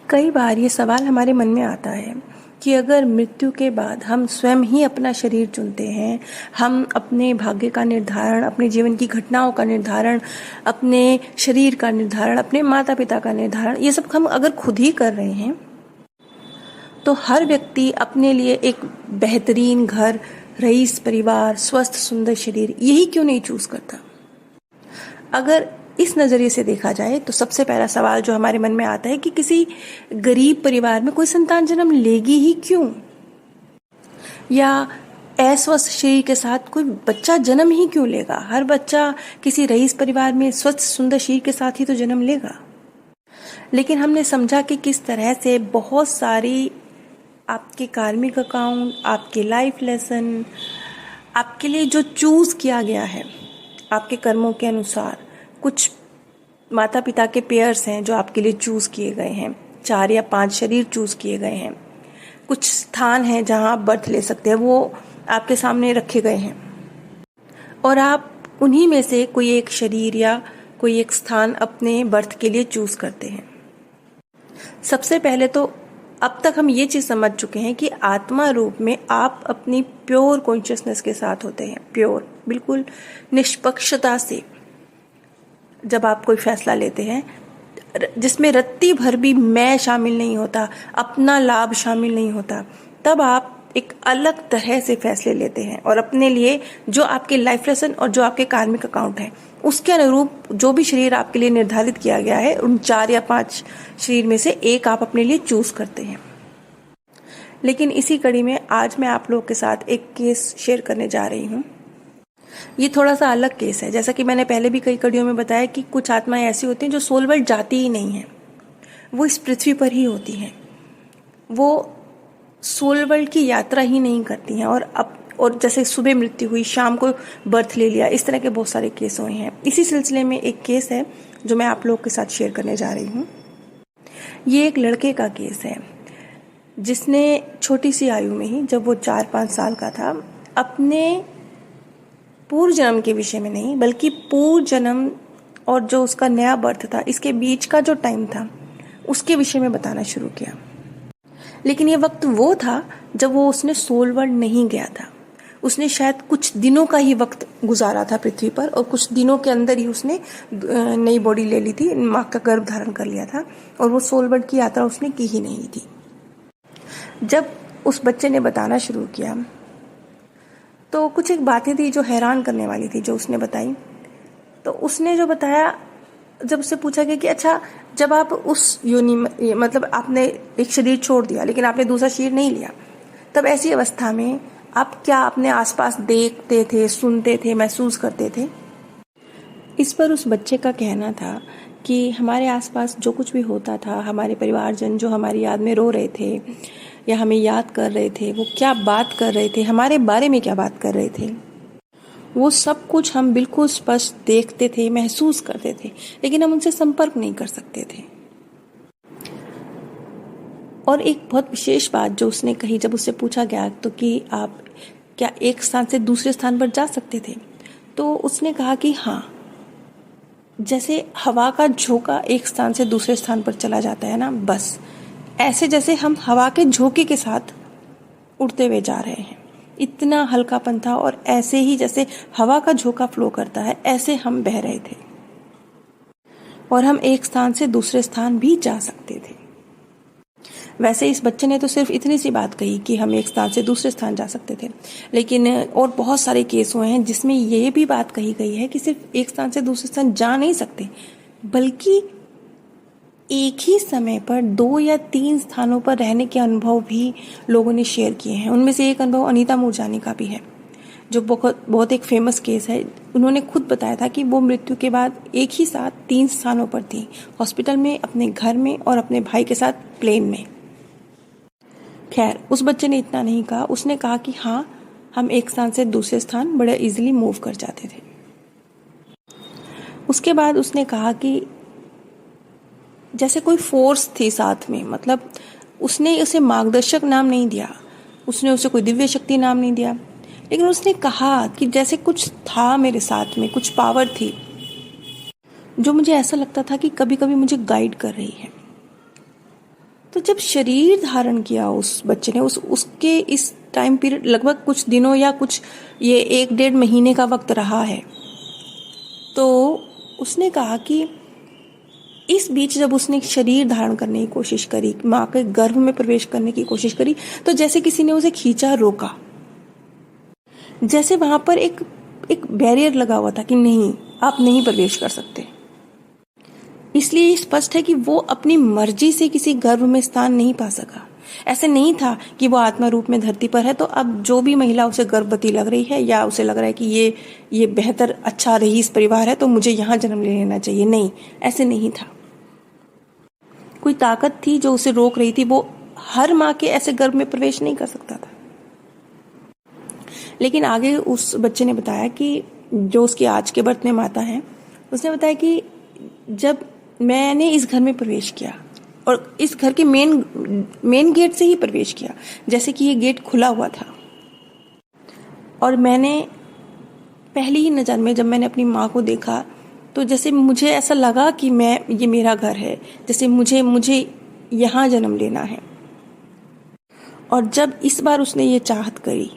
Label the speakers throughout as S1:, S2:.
S1: कई बार ये सवाल हमारे मन में आता है कि अगर मृत्यु के बाद हम स्वयं ही अपना शरीर चुनते हैं, हम अपने भाग्य का निर्धारण, अपने जीवन की घटनाओं का निर्धारण, अपने शरीर का निर्धारण, अपने माता पिता का निर्धारण, ये सब हम अगर खुद ही कर रहे हैं, तो हर व्यक्ति अपने लिए एक बेहतरीन घर, रईस परिवार, स्वस्थ सुंदर शरीर, यही क्यों नहीं चूज करता? अगर इस नज़रिए से देखा जाए तो सबसे पहला सवाल जो हमारे मन में आता है कि किसी गरीब परिवार में कोई संतान जन्म लेगी ही क्यों, या अस्वस्थ शरीर के साथ कोई बच्चा जन्म ही क्यों लेगा? हर बच्चा किसी रईस परिवार में स्वस्थ सुंदर शरीर के साथ ही तो जन्म लेगा। लेकिन हमने समझा कि किस तरह से बहुत सारी आपके कार्मिक अकाउंट, आपके लाइफ लेसन, आपके लिए जो चूज किया गया है आपके कर्मों के अनुसार, कुछ माता पिता के पेयर्स हैं जो आपके लिए चूज किए गए हैं, 4 या 5 शरीर चूज किए गए हैं, कुछ स्थान हैं जहां आप बर्थ ले सकते हैं, वो आपके सामने रखे गए हैं और आप उन्हीं में से कोई एक शरीर या कोई एक स्थान अपने बर्थ के लिए चूज करते हैं। सबसे पहले तो अब तक हम ये चीज समझ चुके हैं कि आत्मा रूप में आप अपनी प्योर कॉन्शियसनेस के साथ होते हैं, प्योर, बिल्कुल निष्पक्षता से जब आप कोई फैसला लेते हैं जिसमें रत्ती भर भी मैं शामिल नहीं होता, अपना लाभ शामिल नहीं होता, तब आप एक अलग तरह से फैसले लेते हैं और अपने लिए जो आपके लाइफ लेसन और जो आपके कार्मिक अकाउंट है उसके अनुरूप जो भी शरीर आपके लिए निर्धारित किया गया है, उन 4 या 5 शरीर में से एक आप अपने लिए चूज करते हैं। लेकिन इसी कड़ी में आज मैं आप लोगों के साथ एक केस शेयर करने जा रही हूँ। ये थोड़ा सा अलग केस है। जैसा कि मैंने पहले भी कई कड़ियों में बताया कि कुछ आत्माएं ऐसी होती हैं जो सोल वर्ल्ड जाती ही नहीं है, वो इस पृथ्वी पर ही होती हैं, वो सोल वर्ल्ड की यात्रा ही नहीं करती हैं और जैसे सुबह मृत्यु हुई, शाम को बर्थ ले लिया, इस तरह के बहुत सारे केस हुए हैं। इसी सिलसिले में एक केस है जो मैं आप लोगों के साथ शेयर करने जा रही हूँ। ये एक लड़के का केस है जिसने छोटी सी आयु में ही, जब वो 4-5 साल का था, अपने पूर्व जन्म के विषय में नहीं बल्कि पूर्व जन्म और जो उसका नया बर्थ था, इसके बीच का जो टाइम था उसके विषय में बताना शुरू किया। लेकिन ये वक्त वो था जब उसने सोल वर्ल्ड नहीं गया था। उसने शायद कुछ दिनों का ही वक्त गुजारा था पृथ्वी पर और कुछ दिनों के अंदर ही उसने नई बॉडी ले ली थी, माँ का गर्भ धारण कर लिया था और वो सोल वर्ल्ड की यात्रा उसने की ही नहीं थी। जब उस बच्चे ने बताना शुरू किया तो कुछ एक बातें थी जो हैरान करने वाली थी जो उसने बताई। तो उसने जो बताया, जब उससे पूछा गया कि अच्छा, जब आप उस योनि में, मतलब आपने एक शरीर छोड़ दिया लेकिन आपने दूसरा शरीर नहीं लिया, तब ऐसी अवस्था में आप क्या अपने आसपास देखते थे, सुनते थे, महसूस करते थे? इस पर उस बच्चे का कहना था कि हमारे आसपास जो कुछ भी होता था, हमारे परिवारजन जो हमारी याद में रो रहे थे या हमें याद कर रहे थे, वो क्या बात कर रहे थे, हमारे बारे में क्या बात कर रहे थे, वो सब कुछ हम बिल्कुल स्पष्ट देखते थे, महसूस करते थे, लेकिन हम उनसे संपर्क नहीं कर सकते थे। और एक बहुत विशेष बात जो उसने कही, जब उससे पूछा गया तो कि आप क्या एक स्थान से दूसरे स्थान पर जा सकते थे, तो उसने कहा कि हाँ, जैसे हवा का झोंका एक स्थान से दूसरे स्थान पर चला जाता है ना, बस ऐसे जैसे हम हवा के झोंके के साथ उड़ते हुए जा रहे हैं, इतना हल्कापन था। और ऐसे ही जैसे हवा का झोंका फ्लो करता है, ऐसे हम बह रहे थे और हम एक स्थान से दूसरे स्थान भी जा सकते थे। वैसे इस बच्चे ने तो सिर्फ इतनी सी बात कही कि हम एक स्थान से दूसरे स्थान जा सकते थे, लेकिन और बहुत सारे केस हुए हैं जिसमें ये भी बात कही गई है कि सिर्फ एक स्थान से दूसरे स्थान जा नहीं सकते, बल्कि एक ही समय पर 2 या 3 स्थानों पर रहने के अनुभव भी लोगों ने शेयर किए हैं। उनमें से एक अनुभव अनीता मूरजानी का भी है, जो बहुत एक फेमस केस है। उन्होंने खुद बताया था कि वो मृत्यु के बाद एक ही साथ 3 स्थानों पर थी, हॉस्पिटल में, अपने घर में और अपने भाई के साथ प्लेन में। खैर, उस बच्चे ने इतना नहीं कहा, उसने कहा कि हाँ, हम एक स्थान से दूसरे स्थान बड़ा इजीली मूव कर जाते थे। उसके बाद उसने कहा कि जैसे कोई फोर्स थी साथ में, मतलब उसने उसे मार्गदर्शक नाम नहीं दिया, उसने उसे कोई दिव्य शक्ति नाम नहीं दिया, लेकिन उसने कहा कि जैसे कुछ था मेरे साथ में, कुछ पावर थी जो मुझे ऐसा लगता था कि कभी कभी मुझे गाइड कर रही है। तो जब शरीर धारण किया उस बच्चे ने, उसके इस टाइम पीरियड लगभग कुछ दिनों या कुछ ये 1-1.5 महीने का वक्त रहा है, तो उसने कहा कि इस बीच जब उसने शरीर धारण करने की कोशिश करी, माँ के गर्भ में प्रवेश करने की कोशिश करी, तो जैसे किसी ने उसे खींचा, रोका, जैसे वहां पर एक बैरियर लगा हुआ था कि नहीं, आप नहीं प्रवेश कर सकते। इसलिए स्पष्ट है कि वो अपनी मर्जी से किसी गर्भ में स्थान नहीं पा सका। ऐसे नहीं था कि वो आत्मा रूप में धरती पर है तो अब जो भी महिला उसे गर्भवती लग रही है या उसे लग रहा है कि ये बेहतर अच्छा रईस परिवार है तो मुझे यहाँ जन्म ले लेना चाहिए, नहीं, ऐसे नहीं था। कोई ताकत थी जो उसे रोक रही थी। वो हर माँ के ऐसे गर्भ में प्रवेश नहीं कर सकता था। लेकिन आगे उस बच्चे ने बताया कि जो उसकी आज के बर्थ में माता है, उसने बताया कि जब मैंने इस घर में प्रवेश किया और इस घर के मेन गेट से ही प्रवेश किया, जैसे कि ये गेट खुला हुआ था, और मैंने पहली ही नज़र में जब मैंने अपनी माँ को देखा तो जैसे मुझे ऐसा लगा कि ये मेरा घर है, जैसे मुझे यहाँ जन्म लेना है। और जब इस बार उसने ये चाहत करी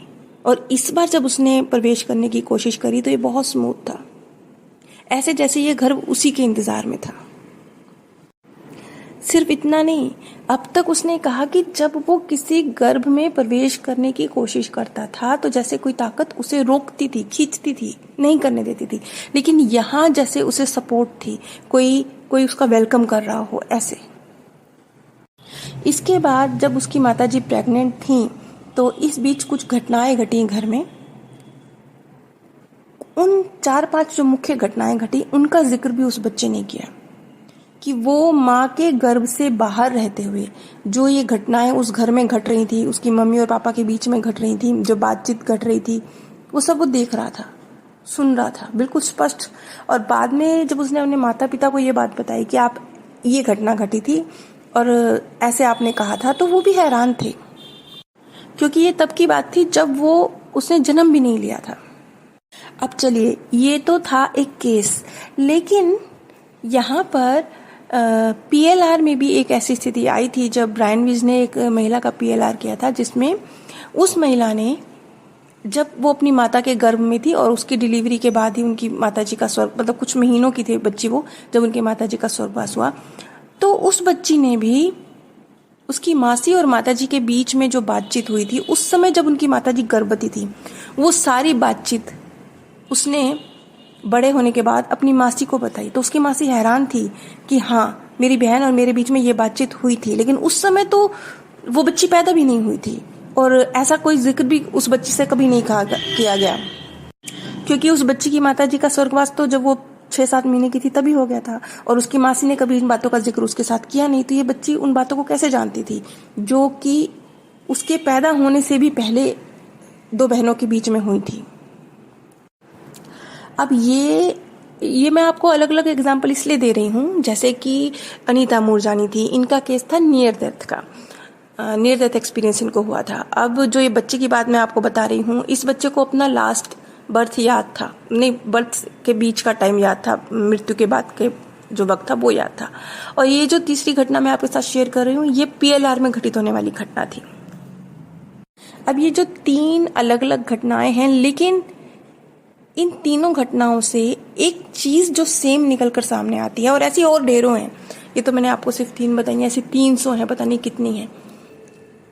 S1: और इस बार जब उसने प्रवेश करने की कोशिश करी तो ये बहुत स्मूथ था, ऐसे जैसे ये घर उसी के इंतजार में था। सिर्फ इतना नहीं, अब तक उसने कहा कि जब वो किसी गर्भ में प्रवेश करने की कोशिश करता था तो जैसे कोई ताकत उसे रोकती थी, खींचती थी, नहीं करने देती थी, लेकिन यहाँ जैसे उसे सपोर्ट थी, कोई उसका वेलकम कर रहा हो, ऐसे। इसके बाद जब उसकी माताजी प्रेग्नेंट थी तो इस बीच कुछ घटनाएं घटी घर में। उन 4-5 जो मुख्य घटनाएं घटी उनका जिक्र भी उस बच्चे ने किया कि वो माँ के गर्भ से बाहर रहते हुए जो ये घटनाएं उस घर में घट रही थी, उसकी मम्मी और पापा के बीच में घट रही थी, जो बातचीत घट रही थी, वो सब वो देख रहा था, सुन रहा था, बिल्कुल स्पष्ट। और बाद में जब उसने अपने माता पिता को ये बात बताई कि आप ये घटना घटी थी और ऐसे आपने कहा था, तो वो भी हैरान थे, क्योंकि ये तब की बात थी जब उसने जन्म भी नहीं लिया था। अब चलिए, ये तो था एक केस, लेकिन यहाँ पर PLR में भी एक ऐसी स्थिति आई थी जब ब्रायन वीज ने एक महिला का PLR किया था, जिसमें उस महिला ने, जब वो अपनी माता के गर्भ में थी और उसकी डिलीवरी के बाद ही उनकी माताजी का मतलब कुछ महीनों की थी बच्ची वो, जब उनकी माताजी का स्वर्गवास हुआ, तो उस बच्ची ने भी उसकी मासी और माताजी के बीच में जो बातचीत हुई थी उस समय जब उनकी माताजी गर्भवती थी, वो सारी बातचीत उसने बड़े होने के बाद अपनी मासी को बताई। तो उसकी मासी हैरान थी कि हाँ, मेरी बहन और मेरे बीच में ये बातचीत हुई थी, लेकिन उस समय तो वो बच्ची पैदा भी नहीं हुई थी और ऐसा कोई जिक्र भी उस बच्ची से कभी नहीं किया गया, क्योंकि उस बच्ची की माताजी का स्वर्गवास तो जब वो 6-7 महीने की थी तभी हो गया था और उसकी मासी ने कभी इन बातों का जिक्र उसके साथ किया नहीं। तो ये बच्ची उन बातों को कैसे जानती थी जो कि उसके पैदा होने से भी पहले 2 बहनों के बीच में हुई थी। अब ये मैं आपको अलग अलग एग्जाम्पल इसलिए दे रही हूँ, जैसे कि अनीता मूरजानी थी, इनका केस था नियर डेथ का, नियर डेथ एक्सपीरियंस इनको हुआ था। अब जो ये बच्चे की बात मैं आपको बता रही हूँ, इस बच्चे को अपना लास्ट बर्थ याद था, नहीं, बर्थ के बीच का टाइम याद था, मृत्यु के बाद के जो वक्त था वो याद था। और ये जो तीसरी घटना मैं आपके साथ शेयर कर रही हूँ, ये PLR में घटित होने वाली घटना थी। अब ये जो 3 अलग अलग घटनाएं हैं, लेकिन इन तीनों घटनाओं से एक चीज जो सेम निकल कर सामने आती है, और ऐसी और ढेरों हैं, ये तो मैंने आपको सिर्फ 3 बताई, ऐसी 300 हैं, पता नहीं कितनी है।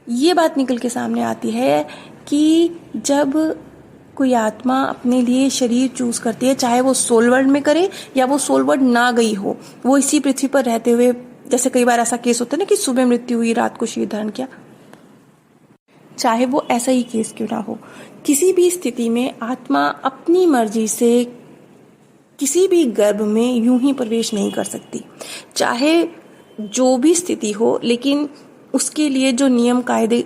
S1: ये बात निकल के सामने आती है कि जब कोई आत्मा अपने लिए शरीर चूज करती है, चाहे वो सोल वर्ल्ड में करे या वो सोल वर्ल्ड ना गई हो, वो इसी पृथ्वी पर रहते हुए, जैसे कई बार ऐसा केस होता है ना कि सुबह मृत्यु हुई, रात को शरीर धारण किया, चाहे वो ऐसा ही केस क्यों ना हो, किसी भी स्थिति में आत्मा अपनी मर्जी से किसी भी गर्भ में यूं ही प्रवेश नहीं कर सकती, चाहे जो भी स्थिति हो। लेकिन उसके लिए जो नियम कायदे,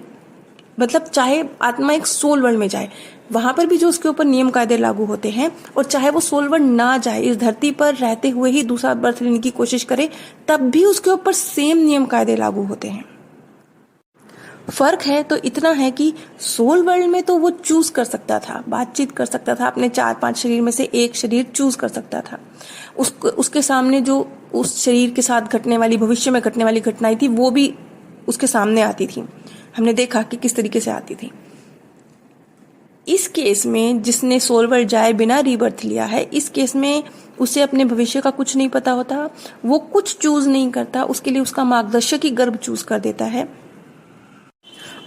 S1: मतलब चाहे आत्मा एक सोल वर्ल्ड में जाए, वहां पर भी जो उसके ऊपर नियम कायदे लागू होते हैं, और चाहे वो सोल वर्ल्ड ना जाए, इस धरती पर रहते हुए ही दूसरा बर्थ लेने की कोशिश करे, तब भी उसके ऊपर सेम नियम कायदे लागू होते हैं। फर्क है तो इतना है कि सोल वर्ल्ड में तो वो चूज कर सकता था, बातचीत कर सकता था, अपने 4-5 शरीर में से एक शरीर चूज कर सकता था। उसके सामने जो उस शरीर के साथ घटने वाली, भविष्य में घटने वाली घटनाएं थी, वो भी उसके सामने आती थी। हमने देखा कि किस तरीके से आती थी। इस केस में जिसने सोल वर्ल्ड जाए बिना रीबर्थ लिया है, इस केस में उसे अपने भविष्य का कुछ नहीं पता होता, वो कुछ चूज नहीं करता, उसके लिए उसका मार्गदर्शक ही गर्भ चूज कर देता है।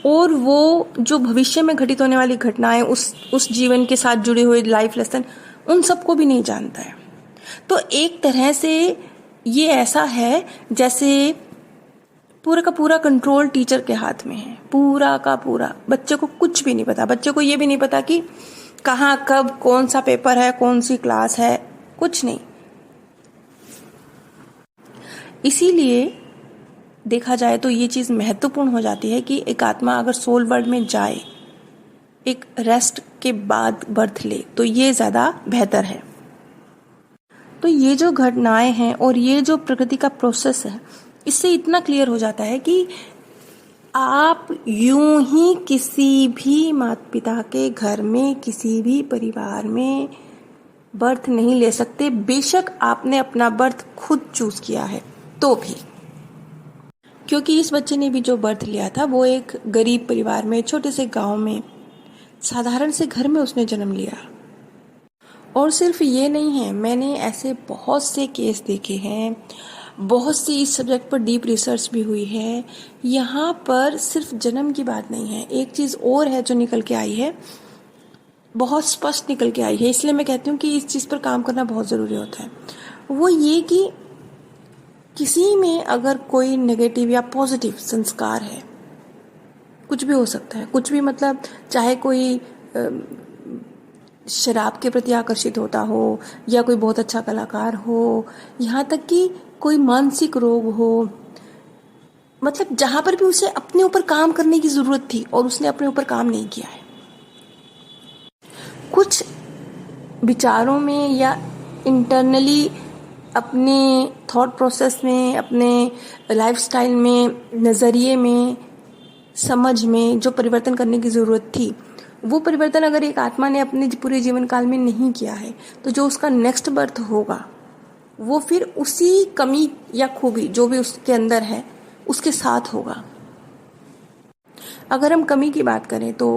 S1: और वो जो भविष्य में घटित होने वाली घटनाएं, उस जीवन के साथ जुड़े हुए लाइफ लेसन, उन सबको भी नहीं जानता है। तो एक तरह से ये ऐसा है जैसे पूरा का पूरा कंट्रोल टीचर के हाथ में है, पूरा का पूरा। बच्चे को कुछ भी नहीं पता, बच्चे को ये भी नहीं पता कि कहाँ कब कौन सा पेपर है, कौन सी क्लास है, कुछ नहीं। इसीलिए देखा जाए तो ये चीज महत्वपूर्ण हो जाती है कि एक आत्मा अगर सोल वर्ल्ड में जाए, एक रेस्ट के बाद बर्थ ले, तो ये ज्यादा बेहतर है। तो ये जो घटनाएं हैं और ये जो प्रकृति का प्रोसेस है, इससे इतना क्लियर हो जाता है कि आप यूं ही किसी भी माता पिता के घर में, किसी भी परिवार में बर्थ नहीं ले सकते, बेशक आपने अपना बर्थ खुद चूज किया है तो भी। क्योंकि इस बच्चे ने भी जो बर्थ लिया था वो एक गरीब परिवार में, छोटे से गांव में, साधारण से घर में उसने जन्म लिया। और सिर्फ ये नहीं है, मैंने ऐसे बहुत से केस देखे हैं, बहुत सी इस सब्जेक्ट पर डीप रिसर्च भी हुई है। यहाँ पर सिर्फ जन्म की बात नहीं है, एक चीज और है जो निकल के आई है, बहुत स्पष्ट निकल के आई है। इसलिए मैं कहती हूँ कि इस चीज पर काम करना बहुत जरूरी होता है। वो ये कि किसी में अगर कोई नेगेटिव या पॉजिटिव संस्कार है, कुछ भी हो सकता है, कुछ भी मतलब चाहे कोई शराब के प्रति आकर्षित होता हो, या कोई बहुत अच्छा कलाकार हो, यहाँ तक कि कोई मानसिक रोग हो, मतलब जहां पर भी उसे अपने ऊपर काम करने की जरूरत थी और उसने अपने ऊपर काम नहीं किया है, कुछ विचारों में या इंटरनली अपने थॉट प्रोसेस में, अपने लाइफस्टाइल में, नजरिए में, समझ में जो परिवर्तन करने की जरूरत थी, वो परिवर्तन अगर एक आत्मा ने अपने पूरे जीवन काल में नहीं किया है, तो जो उसका नेक्स्ट बर्थ होगा वो फिर उसी कमी या खूबी जो भी उसके अंदर है उसके साथ होगा। अगर हम कमी की बात करें तो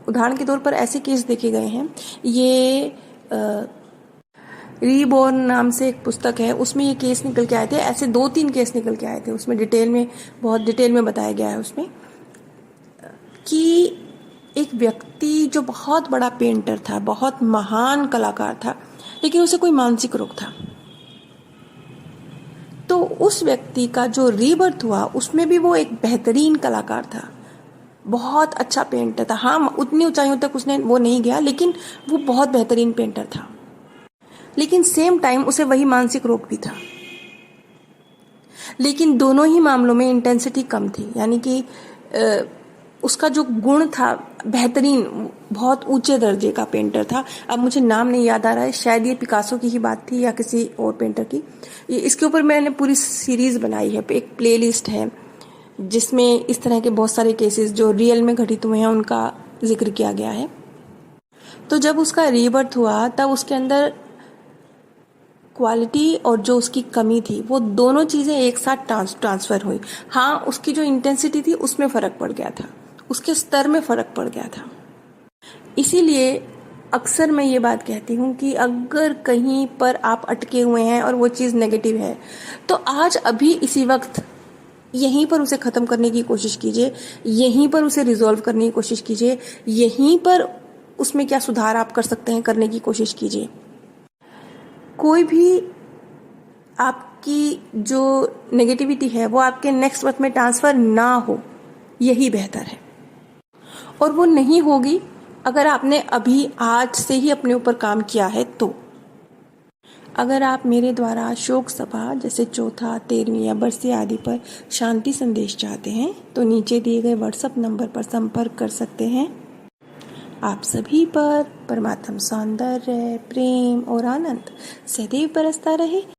S1: उदाहरण के तौर पर ऐसे केस देखे गए हैं। ये रीबॉर्न नाम से एक पुस्तक है, उसमें ये केस निकल के आए थे। ऐसे 2-3 केस निकल के आए थे, उसमें बहुत डिटेल में बताया गया है उसमें कि एक व्यक्ति जो बहुत बड़ा पेंटर था, बहुत महान कलाकार था, लेकिन उसे कोई मानसिक रोग था। तो उस व्यक्ति का जो रीबर्थ हुआ उसमें भी वो एक बेहतरीन कलाकार था, बहुत अच्छा पेंटर था। हाँ, उतनी ऊंचाइयों तक उसने वो नहीं गया, लेकिन वो बहुत बेहतरीन पेंटर था। लेकिन सेम टाइम उसे वही मानसिक रोग भी था। लेकिन दोनों ही मामलों में इंटेंसिटी कम थी, यानी कि उसका जो गुण था बेहतरीन, बहुत ऊंचे दर्जे का पेंटर था। अब मुझे नाम नहीं याद आ रहा है, शायद ये पिकासो की ही बात थी या किसी और पेंटर की। इसके ऊपर मैंने पूरी सीरीज बनाई है, एक प्लेलिस्ट है जिसमें इस तरह के बहुत सारे केसेस जो रियल में घटित हुए हैं उनका जिक्र किया गया है। तो जब उसका रीबर्थ हुआ तब उसके अंदर क्वालिटी और जो उसकी कमी थी, वो दोनों चीजें एक साथ ट्रांसफर हुई। हाँ, उसकी जो इंटेंसिटी थी उसमें फर्क पड़ गया था, उसके स्तर में फर्क पड़ गया था। इसीलिए अक्सर मैं ये बात कहती हूँ कि अगर कहीं पर आप अटके हुए हैं और वो चीज़ नेगेटिव है, तो आज अभी इसी वक्त यहीं पर उसे ख़त्म करने की कोशिश कीजिए, यहीं पर उसे रिजॉल्व करने की कोशिश कीजिए, यहीं पर उसमें क्या सुधार आप कर सकते हैं करने की कोशिश कीजिए। कोई भी आपकी जो नेगेटिविटी है वो आपके नेक्स्ट वक्त में ट्रांसफर ना हो, यही बेहतर है। और वो नहीं होगी अगर आपने अभी आज से ही अपने ऊपर काम किया है। तो अगर आप मेरे द्वारा शोक सभा जैसे चौथा, 13वीं या बरसी आदि पर शांति संदेश चाहते हैं तो नीचे दिए गए व्हाट्सएप नंबर पर संपर्क कर सकते हैं। आप सभी पर परमात्म सौंदर्य, प्रेम और आनंद सदैव बरसता रहे।